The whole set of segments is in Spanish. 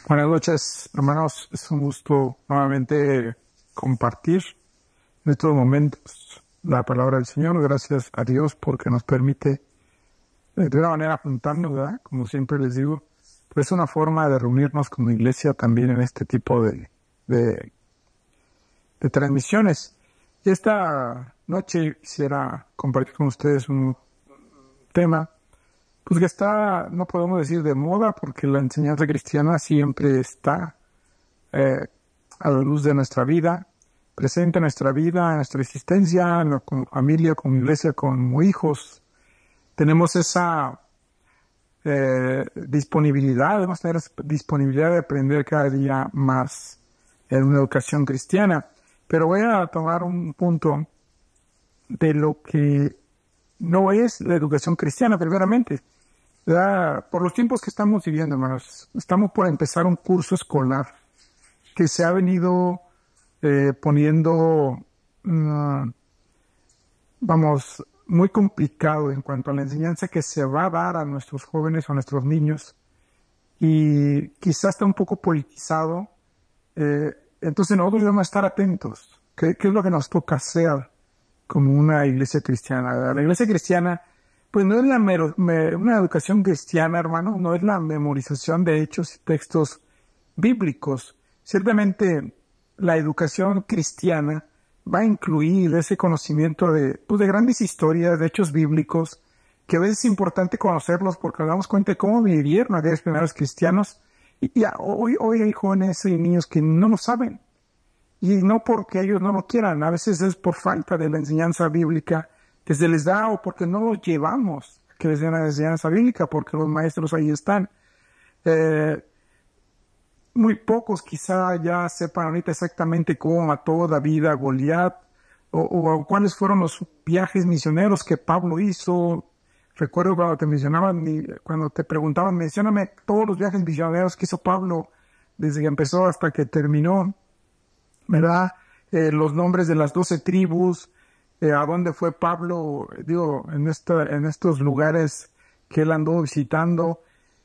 Buenas noches, hermanos. Es un gusto nuevamente compartir en estos momentos la palabra del Señor. Gracias a Dios porque nos permite de una manera juntarnos, ¿verdad? Como siempre les digo, pues es una forma de reunirnos como iglesia también en este tipo de transmisiones. Y esta noche quisiera compartir con ustedes un tema pues que está, no podemos decir de moda, porque la enseñanza cristiana siempre está a la luz de nuestra vida, presente en nuestra vida, en nuestra existencia, como familia, como iglesia, como hijos. Tenemos esa disponibilidad, debemos tener esa disponibilidad de aprender cada día más en una educación cristiana. Pero voy a tomar un punto de lo que no es la educación cristiana, primeramente. Por los tiempos que estamos viviendo, hermanos, estamos por empezar un curso escolar que se ha venido poniendo, muy complicado en cuanto a la enseñanza que se va a dar a nuestros jóvenes o a nuestros niños, y quizás está un poco politizado. Entonces nosotros debemos estar atentos. ¿Qué es lo que nos toca hacer como una iglesia cristiana? La iglesia cristiana, pues no es una educación cristiana, hermano, no es la memorización de hechos y textos bíblicos. Ciertamente la educación cristiana va a incluir ese conocimiento de grandes historias, de hechos bíblicos, que a veces es importante conocerlos porque nos damos cuenta de cómo vivieron aquellos primeros cristianos. Y hoy hay jóvenes y niños que no lo saben. Y no porque ellos no lo quieran, a veces es por falta de la enseñanza bíblica que se les da, o porque no los llevamos que les den la enseñanza bíblica, porque los maestros ahí están. Muy pocos quizá ya sepan ahorita exactamente cómo mató David a Goliat, o cuáles fueron los viajes misioneros que Pablo hizo. Recuerdo cuando te preguntaban, mencióname todos los viajes misioneros que hizo Pablo desde que empezó hasta que terminó, ¿verdad? Los nombres de las 12 tribus, a dónde fue Pablo, en estos lugares que él andó visitando,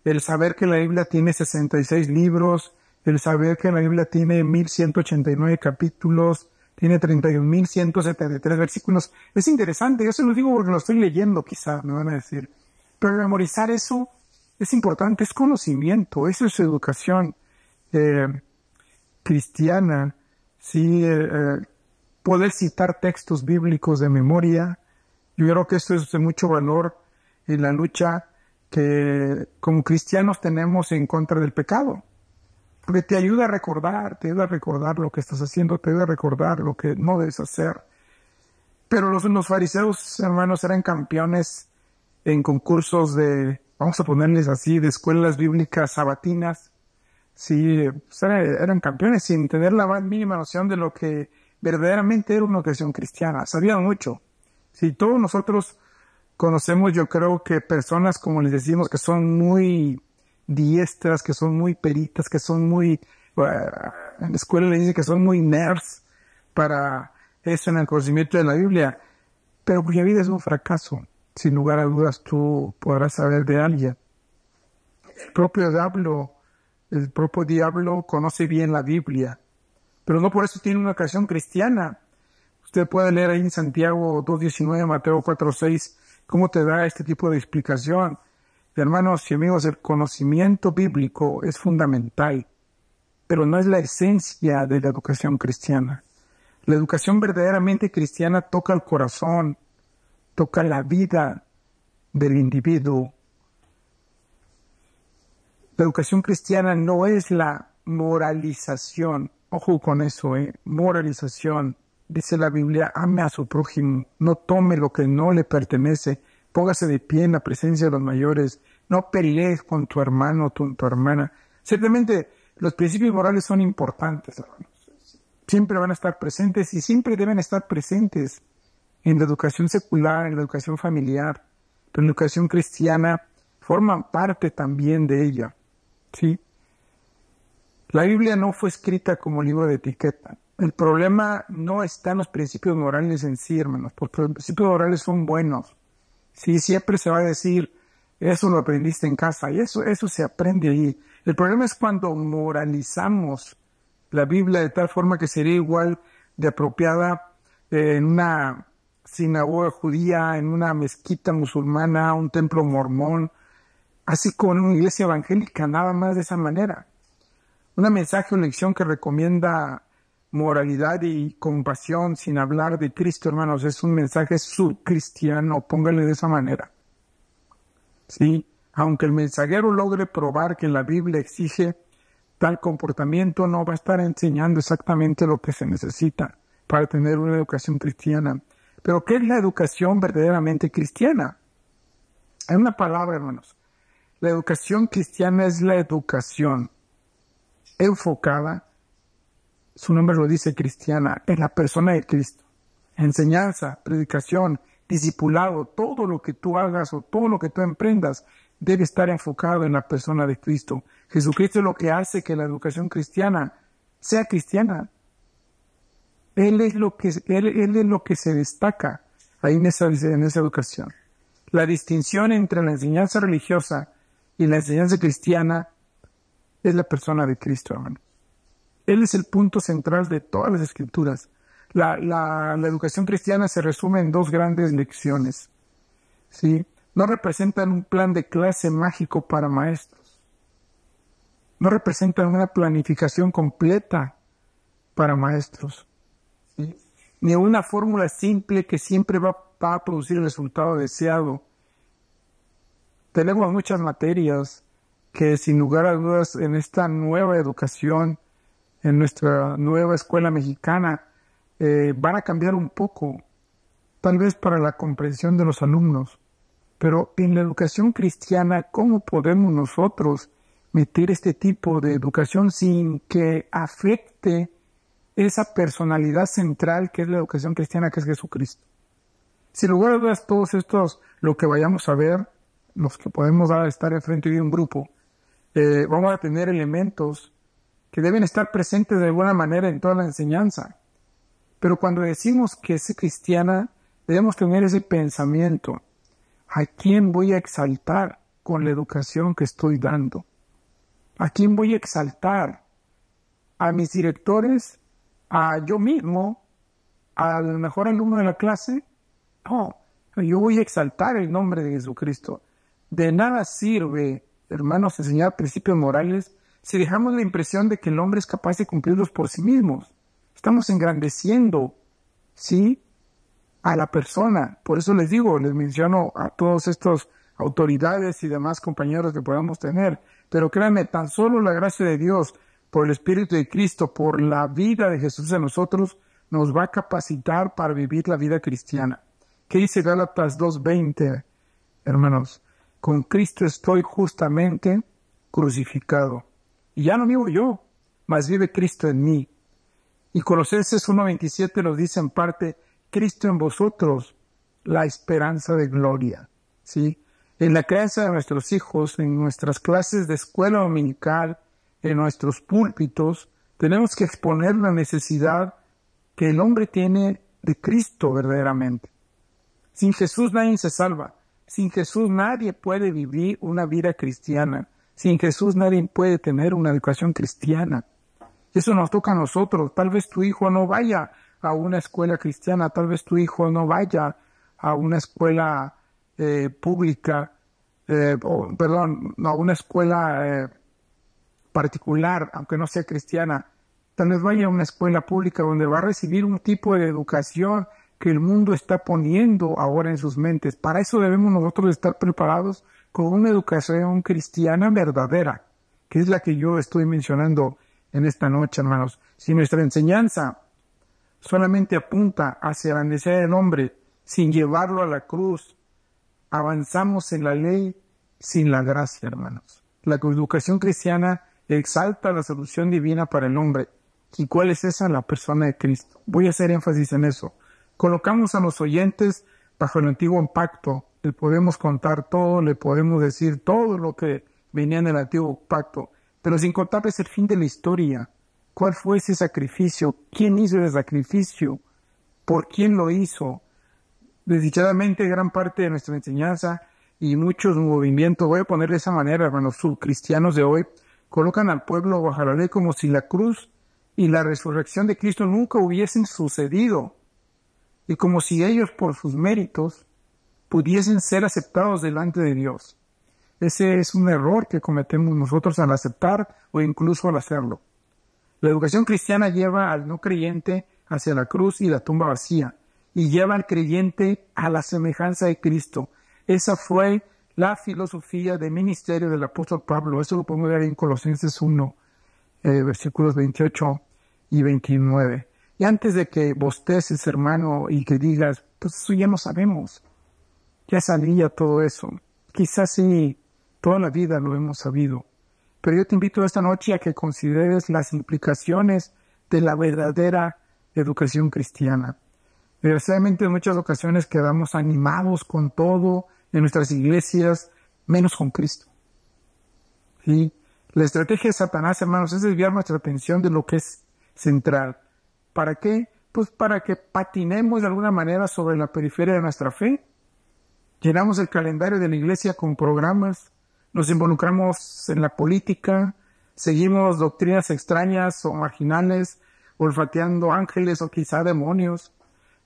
el saber que la Biblia tiene 66 libros, el saber que la Biblia tiene 1189 capítulos, tiene 31.173 versículos. Es interesante, yo se lo digo porque lo estoy leyendo, quizá me van a decir. Pero memorizar eso es importante, es conocimiento, eso es educación cristiana. Sí, poder citar textos bíblicos de memoria. Yo creo que esto es de mucho valor en la lucha que como cristianos tenemos en contra del pecado. Porque te ayuda a recordar lo que estás haciendo, te ayuda a recordar lo que no debes hacer. Pero los fariseos, hermanos, eran campeones en concursos vamos a ponerles así, de escuelas bíblicas sabatinas. Sí, eran campeones sin tener la más mínima noción de lo que verdaderamente era una educación cristiana. Sabían mucho. Si todos nosotros conocemos, yo creo que personas, como les decimos, que son muy diestras, que son muy peritas, que son muy, en la escuela le dicen que son muy nerds para eso en el conocimiento de la Biblia, pero cuya vida es un fracaso. Sin lugar a dudas, tú podrás saber de alguien. El propio diablo conoce bien la Biblia, pero no por eso tiene una educación cristiana. Usted puede leer ahí en Santiago 2:19, Mateo 4:6, cómo te da este tipo de explicación. Hermanos y amigos, el conocimiento bíblico es fundamental, pero no es la esencia de la educación cristiana. La educación verdaderamente cristiana toca el corazón, toca la vida del individuo. La educación cristiana no es la moralización. Ojo con eso, moralización. Dice la Biblia, ame a su prójimo, no tome lo que no le pertenece, póngase de pie en la presencia de los mayores, no pelees con tu hermano o tu hermana. Ciertamente, los principios morales son importantes, hermanos. Siempre van a estar presentes y siempre deben estar presentes en la educación secular, en la educación familiar. Pero la educación cristiana forma parte también de ella. ¿Sí? La Biblia no fue escrita como libro de etiqueta. El problema no está en los principios morales en sí, hermanos, porque los principios morales son buenos. Sí, siempre se va a decir, eso lo aprendiste en casa, y eso se aprende ahí. El problema es cuando moralizamos la Biblia de tal forma que sería igual de apropiada en una sinagoga judía, en una mezquita musulmana, un templo mormón, así como en una iglesia evangélica, nada más de esa manera. Un mensaje o lección que recomienda moralidad y compasión sin hablar de Cristo, hermanos, es un mensaje subcristiano, póngale de esa manera. Sí, aunque el mensajero logre probar que la Biblia exige tal comportamiento, no va a estar enseñando exactamente lo que se necesita para tener una educación cristiana. Pero ¿qué es la educación verdaderamente cristiana? Hay una palabra, hermanos. La educación cristiana es la educación enfocada, su nombre lo dice, cristiana, en la persona de Cristo. Enseñanza, predicación, discipulado, todo lo que tú hagas o todo lo que tú emprendas debe estar enfocado en la persona de Cristo. Jesucristo es lo que hace que la educación cristiana sea cristiana. Él es lo que se destaca ahí en esa educación. La distinción entre la enseñanza religiosa y la enseñanza cristiana es la persona de Cristo, hermano. Él es el punto central de todas las escrituras. La educación cristiana se resume en dos grandes lecciones, ¿sí? No representan un plan de clase mágico para maestros. No representan una planificación completa para maestros, ¿sí? Ni una fórmula simple que siempre va a producir el resultado deseado. Tenemos muchas materias que, sin lugar a dudas, en esta nueva educación, en nuestra nueva escuela mexicana, van a cambiar un poco, tal vez para la comprensión de los alumnos. Pero en la educación cristiana, ¿cómo podemos nosotros meter este tipo de educación sin que afecte esa personalidad central que es la educación cristiana, que es Jesucristo? Sin lugar a dudas, todos estos, lo que vayamos a ver, los que podemos estar enfrente de un grupo, vamos a tener elementos que deben estar presentes de alguna manera en toda la enseñanza. Pero cuando decimos que es cristiana, debemos tener ese pensamiento. ¿A quién voy a exaltar con la educación que estoy dando? ¿A quién voy a exaltar? ¿A mis directores? ¿A yo mismo? ¿Al mejor alumno de la clase? No, yo voy a exaltar el nombre de Jesucristo. De nada sirve, hermanos, enseñar principios morales si dejamos la impresión de que el hombre es capaz de cumplirlos por sí mismos. Estamos engrandeciendo, ¿sí?, a la persona. Por eso les digo, les menciono a todos estos autoridades y demás compañeros que podamos tener. Pero créanme, tan solo la gracia de Dios, por el Espíritu de Cristo, por la vida de Jesús en nosotros, nos va a capacitar para vivir la vida cristiana. ¿Qué dice Gálatas 2:20, hermanos? Con Cristo estoy justamente crucificado. Y ya no vivo yo, mas vive Cristo en mí. Y Colosenses 1:27 nos dice en parte, Cristo en vosotros, la esperanza de gloria, ¿sí? En la crianza de nuestros hijos, en nuestras clases de escuela dominical, en nuestros púlpitos, tenemos que exponer la necesidad que el hombre tiene de Cristo verdaderamente. Sin Jesús nadie se salva. Sin Jesús nadie puede vivir una vida cristiana. Sin Jesús nadie puede tener una educación cristiana. Eso nos toca a nosotros. Tal vez tu hijo no vaya a una escuela cristiana, tal vez tu hijo no vaya a una escuela pública, a una escuela particular, aunque no sea cristiana. Tal vez vaya a una escuela pública donde va a recibir un tipo de educación que el mundo está poniendo ahora en sus mentes. Para eso debemos nosotros estar preparados con una educación cristiana verdadera, que es la que yo estoy mencionando en esta noche, hermanos. Si nuestra enseñanza solamente apunta hacia la necesidad del hombre sin llevarlo a la cruz, avanzamos en la ley sin la gracia, hermanos. La educación cristiana exalta la solución divina para el hombre. ¿Y cuál es esa? La persona de Cristo. Voy a hacer énfasis en eso. Colocamos a los oyentes bajo el antiguo pacto. Le podemos contar todo, le podemos decir todo lo que venía en el antiguo pacto, pero sin contarles el fin de la historia. ¿Cuál fue ese sacrificio? ¿Quién hizo ese sacrificio? ¿Por quién lo hizo? Desdichadamente, gran parte de nuestra enseñanza y muchos movimientos, voy a poner de esa manera, hermanos, subcristianos de hoy, colocan al pueblo bajo la ley como si la cruz y la resurrección de Cristo nunca hubiesen sucedido, y como si ellos por sus méritos pudiesen ser aceptados delante de Dios. Ese es un error que cometemos nosotros al aceptar o incluso al hacerlo. La educación cristiana lleva al no creyente hacia la cruz y la tumba vacía, y lleva al creyente a la semejanza de Cristo. Esa fue la filosofía de ministerio del apóstol Pablo. Eso lo podemos ver en Colosenses 1, versículos 28 y 29. Y antes de que bosteces, hermano, y que digas, pues eso ya no sabemos, ya sabía todo eso. Quizás sí, toda la vida lo hemos sabido. Pero yo te invito esta noche a que consideres las implicaciones de la verdadera educación cristiana. Desgraciadamente en muchas ocasiones quedamos animados con todo en nuestras iglesias, menos con Cristo. ¿Sí? La estrategia de Satanás, hermanos, es desviar nuestra atención de lo que es central. ¿Para qué? Pues para que patinemos de alguna manera sobre la periferia de nuestra fe. Llenamos el calendario de la iglesia con programas, nos involucramos en la política, seguimos doctrinas extrañas o marginales, olfateando ángeles o quizá demonios,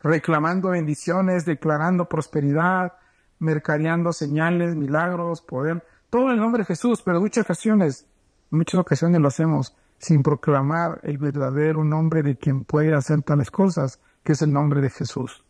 reclamando bendiciones, declarando prosperidad, mercadeando señales, milagros, poder, todo en el nombre de Jesús, pero en muchas ocasiones lo hacemos sin proclamar el verdadero nombre de quien puede hacer tales cosas, que es el nombre de Jesús.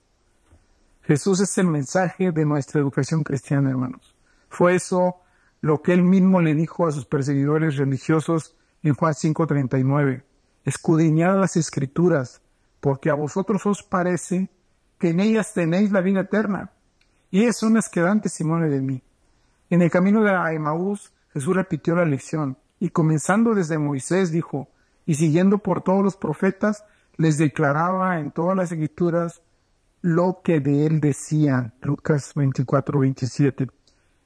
Jesús es el mensaje de nuestra educación cristiana, hermanos. Fue eso lo que él mismo le dijo a sus perseguidores religiosos en Juan 5:39. Escudriñad las Escrituras, porque a vosotros os parece que en ellas tenéis la vida eterna, y ellas son las que dan testimonio de mí. En el camino de Emaús, Jesús repitió la lección, y comenzando desde Moisés dijo, y siguiendo por todos los profetas, les declaraba en todas las Escrituras lo que de él decían. Lucas 24:27.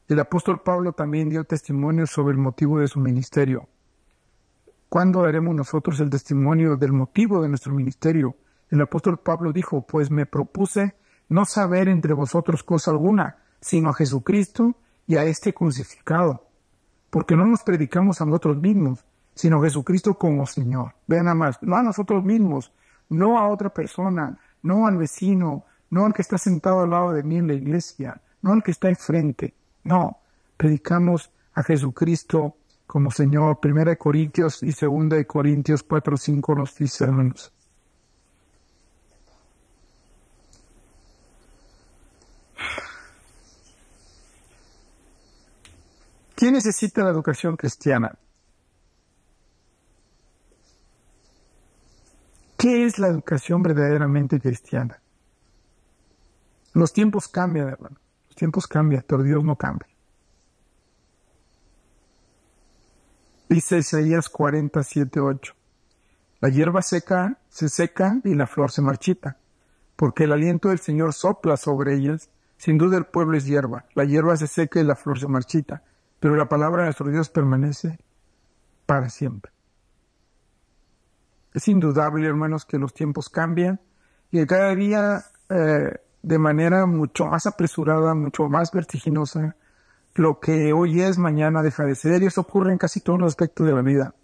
El apóstol Pablo también dio testimonio sobre el motivo de su ministerio. ¿Cuándo daremos nosotros el testimonio del motivo de nuestro ministerio? El apóstol Pablo dijo, pues me propuse no saber entre vosotros cosa alguna, sino a Jesucristo y a este crucificado. Porque no nos predicamos a nosotros mismos, sino a Jesucristo como Señor. Vean nada más, no a nosotros mismos, no a otra persona, no al vecino, no al que está sentado al lado de mí en la iglesia, no al que está enfrente. No, predicamos a Jesucristo como Señor. 1 Corintios y 2 Corintios 4:5 nos dice, hermanos. ¿Quién necesita la educación cristiana? ¿Qué es la educación verdaderamente cristiana? Los tiempos cambian, hermano. Los tiempos cambian, pero Dios no cambia. Dice Isaías 47:8. La hierba seca se seca y la flor se marchita, porque el aliento del Señor sopla sobre ellas. Sin duda el pueblo es hierba. La hierba se seca y la flor se marchita, pero la palabra de nuestro Dios permanece para siempre. Es indudable, hermanos, que los tiempos cambian y cada día de manera mucho más apresurada, mucho más vertiginosa. Lo que hoy es, mañana deja de ser, y eso ocurre en casi todos los aspectos de la vida.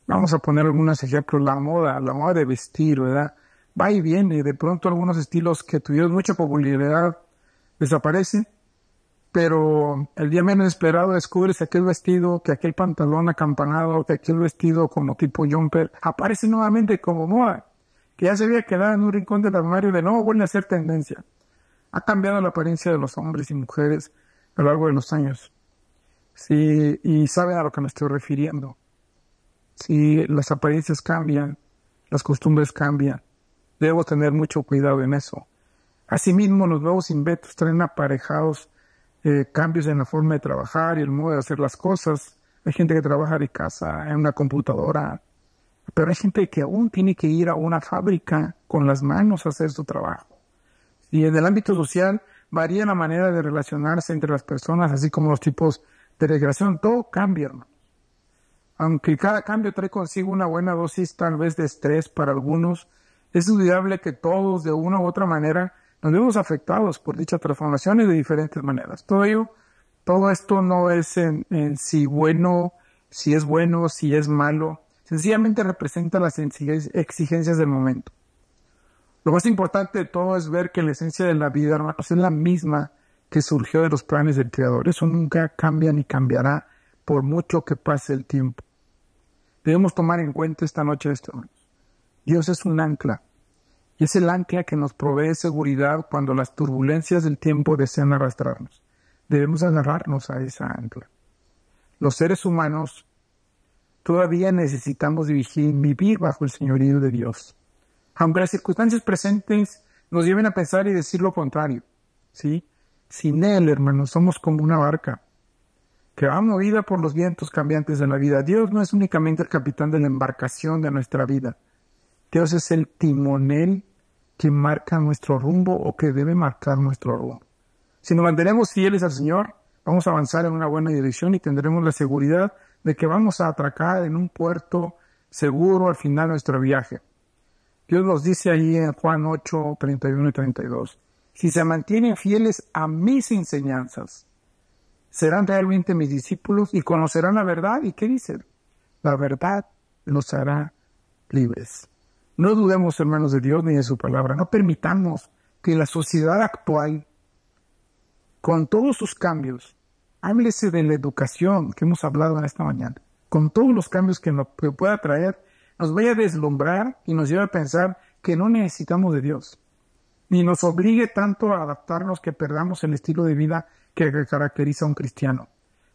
Vamos a poner algunos ejemplos. La moda de vestir, ¿verdad? Va y viene, de pronto algunos estilos que tuvieron mucha popularidad desaparecen, pero el día menos esperado descubres aquel vestido, que aquel pantalón acampanado, que aquel vestido como tipo jumper, aparece nuevamente como moda, que ya se había quedado en un rincón del armario de nuevo, vuelve a ser tendencia. Ha cambiado la apariencia de los hombres y mujeres a lo largo de los años. Sí, y saben a lo que me estoy refiriendo. Sí, las apariencias cambian, las costumbres cambian. Debo tener mucho cuidado en eso. Asimismo, los nuevos inventos traen aparejados cambios en la forma de trabajar y el modo de hacer las cosas. Hay gente que trabaja de casa en una computadora, pero hay gente que aún tiene que ir a una fábrica con las manos a hacer su trabajo. Y en el ámbito social varía la manera de relacionarse entre las personas, así como los tipos de recreación. Todo cambia, hermanos. Aunque cada cambio trae consigo una buena dosis tal vez de estrés para algunos, es indudable que todos de una u otra manera nos vemos afectados por dichas transformaciones de diferentes maneras. Todo esto no es en sí bueno si es bueno, si es malo. Sencillamente representa las exigencias del momento. Lo más importante de todo es ver que la esencia de la vida, hermanos, es la misma que surgió de los planes del Creador. Eso nunca cambia ni cambiará por mucho que pase el tiempo. Debemos tomar en cuenta esta noche esto, hermanos. Dios es un ancla. Y es el ancla que nos provee seguridad cuando las turbulencias del tiempo desean arrastrarnos. Debemos agarrarnos a esa ancla. Los seres humanos todavía necesitamos vivir bajo el señorío de Dios. Aunque las circunstancias presentes nos lleven a pensar y decir lo contrario, ¿sí? Sin Él, hermanos, somos como una barca que va movida por los vientos cambiantes de la vida. Dios no es únicamente el capitán de la embarcación de nuestra vida. Dios es el timonel que marca nuestro rumbo o que debe marcar nuestro rumbo. Si nos mantenemos fieles al Señor, vamos a avanzar en una buena dirección y tendremos la seguridad de que vamos a atracar en un puerto seguro al final de nuestro viaje. Dios nos dice ahí en Juan 8, 31 y 32, si se mantienen fieles a mis enseñanzas, serán realmente mis discípulos y conocerán la verdad. ¿Y qué dice? La verdad los hará libres. No dudemos, hermanos, de Dios ni de su palabra. No permitamos que la sociedad actual, con todos sus cambios, háblese de la educación que hemos hablado en esta mañana, con todos los cambios que pueda traer, nos vaya a deslumbrar y nos lleve a pensar que no necesitamos de Dios, ni nos obligue tanto a adaptarnos que perdamos el estilo de vida que caracteriza a un cristiano.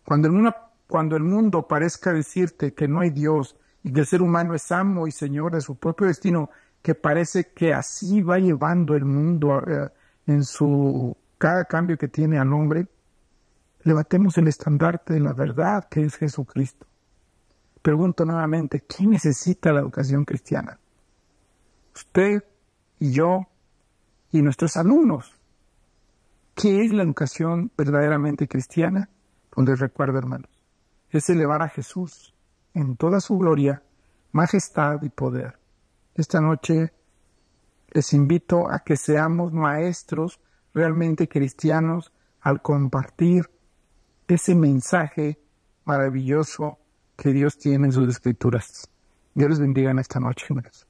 Cuando el mundo parezca decirte que no hay Dios y que el ser humano es amo y señor de su propio destino, que parece que así va llevando el mundo en cada cambio que tiene al hombre, levantemos el estandarte de la verdad que es Jesucristo. Pregunto nuevamente, ¿quién necesita la educación cristiana? Usted y yo y nuestros alumnos. ¿Qué es la educación verdaderamente cristiana? Pues les recuerdo, hermanos, es elevar a Jesús en toda su gloria, majestad y poder. Esta noche les invito a que seamos maestros realmente cristianos al compartir ese mensaje maravilloso que Dios tiene en sus escrituras. Dios les bendiga en esta noche, hermanos.